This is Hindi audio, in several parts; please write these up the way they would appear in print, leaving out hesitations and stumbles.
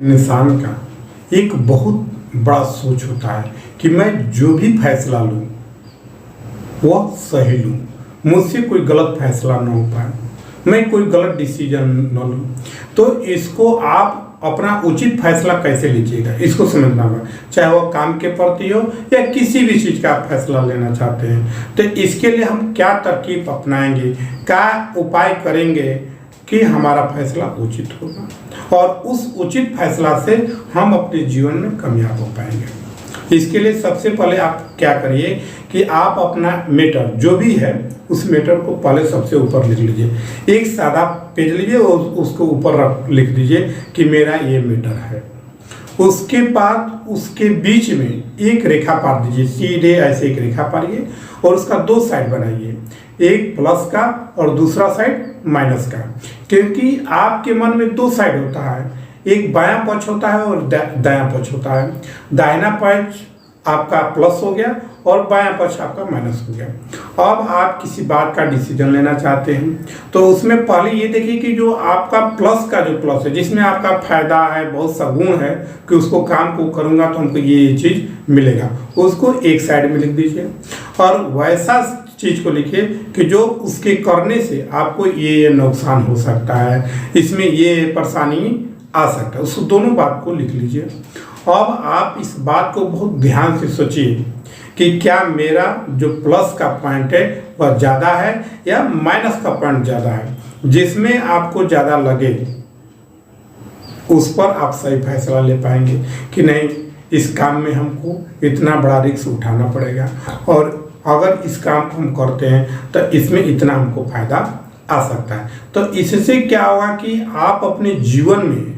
इंसान का एक बहुत बड़ा सोच होता है कि मैं जो भी फैसला लूँ वह सही लूँ, मुझसे कोई गलत फैसला ना हो पाए, मैं कोई गलत डिसीजन न लूँ। तो इसको आप अपना उचित फैसला कैसे लीजिएगा इसको समझना होगा, चाहे वह काम के प्रति हो या किसी भी चीज़ का आप फैसला लेना चाहते हैं। तो इसके लिए हम क्या तरकीब अपनाएंगे, क्या उपाय करेंगे कि हमारा फैसला उचित होगा और उस उचित फैसला से हम अपने जीवन में कामयाब हो पाएंगे। इसके लिए सबसे पहले आप क्या करिए कि आप अपना मैटर जो भी है उस मैटर को पहले सबसे ऊपर लिख लीजिए। एक सादा पेज लीजिए और उसको ऊपर लिख दीजिए कि मेरा ये मैटर है। उसके बाद उसके बीच में एक रेखा पार दीजिए, सीधे ऐसे एक रेखा पारिए और उसका दो साइड बनाइए, एक प्लस का और दूसरा साइड माइनस का। क्योंकि आपके मन में दो साइड होता है, एक बायां पक्ष होता है और दायां पक्ष होता है। दाहिना पक्ष आपका प्लस हो गया और बायां पक्ष आपका माइनस हो गया। अब आप किसी बात का डिसीजन लेना चाहते हैं तो उसमें पहले ये देखिए कि जो आपका प्लस का जो प्लस है, जिसमें आपका फायदा है, बहुत सा गुण है कि उसको काम को करूंगा तो हमको ये चीज मिलेगा, उसको एक साइड में लिख दीजिए। और वैसा चीज को लिखिए कि जो उसके करने से आपको ये नुकसान हो सकता है, इसमें ये परेशानी आ सकता है, उस दोनों बात को लिख लीजिए। अब आप इस बात को बहुत ध्यान से सोचिए कि क्या मेरा जो प्लस का पॉइंट है वह ज़्यादा है या माइनस का पॉइंट ज़्यादा है। जिसमें आपको ज़्यादा लगे उस पर आप सही फैसला ले पाएंगे कि नहीं, इस काम में हमको इतना बड़ा रिस्क उठाना पड़ेगा और अगर इस काम को हम करते हैं तो इसमें इतना हमको फायदा आ सकता है। तो इससे क्या होगा कि आप अपने जीवन में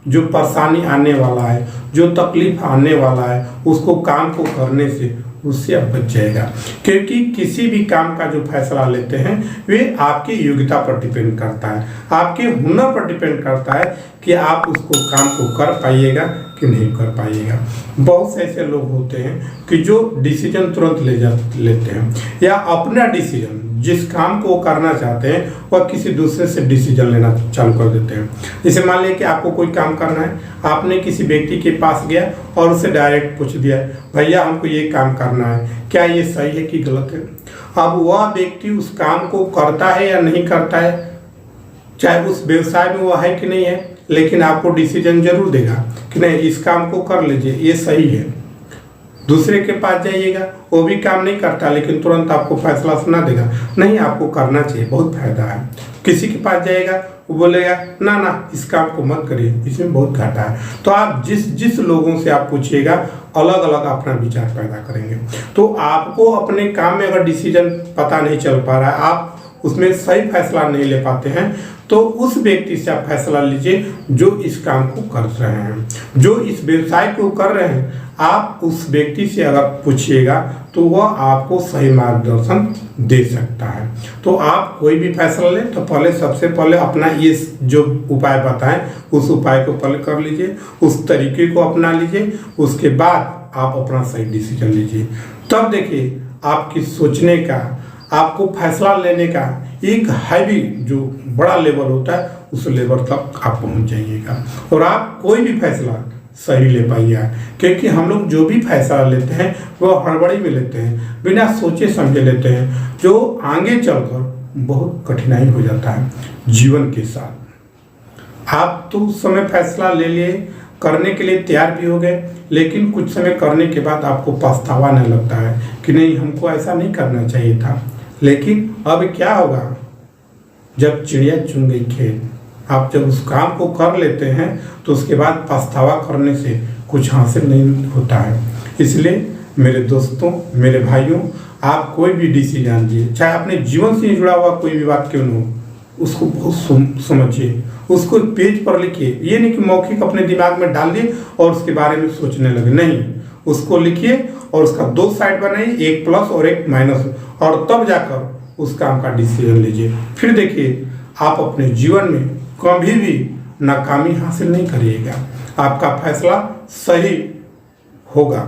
जो परेशानी आने वाला है, जो तकलीफ आने वाला है, उसको काम को करने से उससे आप बच जाएगा। क्योंकि किसी भी काम का जो फैसला लेते हैं वे आपकी योग्यता पर डिपेंड करता है, आपके हुनर पर डिपेंड करता है कि आप उसको काम को कर पाइएगा कि नहीं कर पाइएगा। बहुत से ऐसे लोग होते हैं कि जो डिसीजन तुरंत लेते हैं या अपना डिसीजन जिस काम को करना चाहते हैं वह किसी दूसरे से डिसीजन लेना चालू कर देते हैं। जैसे मान लीजिए कि आपको कोई काम करना है, आपने किसी व्यक्ति के पास गया और उससे डायरेक्ट पूछ दिया, भैया हमको ये काम करना है, क्या ये सही है कि गलत है। अब वह व्यक्ति उस काम को करता है या नहीं करता है, चाहे उस व्यवसाय में वह है कि नहीं है, लेकिन आपको डिसीजन जरूर देगा कि नहीं इस काम को कर लीजिए, ये सही है। दूसरे के पास जाइएगा, वो भी काम नहीं करता लेकिन तुरंत आपको फैसला सुना देगा, नहीं आपको करना चाहिए, बहुत फायदा है। किसी के पास जाएगा, वो बोलेगा ना ना इस काम को मत करिए, इसमें बहुत घाटा है। तो आप जिस लोगों से आप पूछिएगा अलग अलग अपना विचार पैदा करेंगे। तो आपको अपने काम में अगर डिसीजन पता नहीं चल पा रहा है, आप उसमें सही फैसला नहीं ले पाते हैं, तो उस व्यक्ति से आप फैसला लीजिए जो इस काम को कर रहे हैं, जो इस व्यवसाय को कर रहे हैं। आप उस व्यक्ति से अगर पूछिएगा तो वह आपको सही मार्गदर्शन दे सकता है। तो आप कोई भी फैसला लें तो पहले सबसे पहले अपना ये जो उपाय बताएं उस उपाय को पहले कर लीजिए, उस तरीके को अपना लीजिए, उसके बाद आप अपना सही डिसीजन लीजिए। तब देखिए आपकी सोचने का, आपको फैसला लेने का एक हैवी जो बड़ा लेवल होता है उस लेवल तक आप पहुंच जाइएगा और आप कोई भी फैसला सही ले पाइएगा। क्योंकि हम लोग जो भी फैसला लेते हैं वो हड़बड़ी में लेते हैं, बिना सोचे समझे लेते हैं, जो आगे चलकर बहुत कठिनाई हो जाता है जीवन के साथ। आप तो उस समय फैसला ले लिए, करने के लिए तैयार भी हो गए, लेकिन कुछ समय करने के बाद आपको पछतावा नहीं लगता है कि नहीं हमको ऐसा नहीं करना चाहिए था। लेकिन अब क्या होगा, जब चिड़िया चुन गई खेत, आप जब उस काम को कर लेते हैं तो उसके बाद पछतावा करने से कुछ हासिल नहीं होता है। इसलिए मेरे दोस्तों, मेरे भाइयों, आप कोई भी डिसीजन लीजिए, चाहे अपने जीवन से जुड़ा हुआ कोई भी बात क्यों न हो, उसको बहुत समझिए, उसको पेज पर लिखिए। ये नहीं कि मौखिक अपने दिमाग में डाल दिए और उसके बारे में सोचने लगे, नहीं, उसको लिखिए और उसका दो साइड बनाइए, एक प्लस और एक माइनस, और तब जाकर उस काम का डिसीजन लीजिए। फिर देखिए आप अपने जीवन में कभी भी नाकामी हासिल नहीं करिएगा, आपका फैसला सही होगा।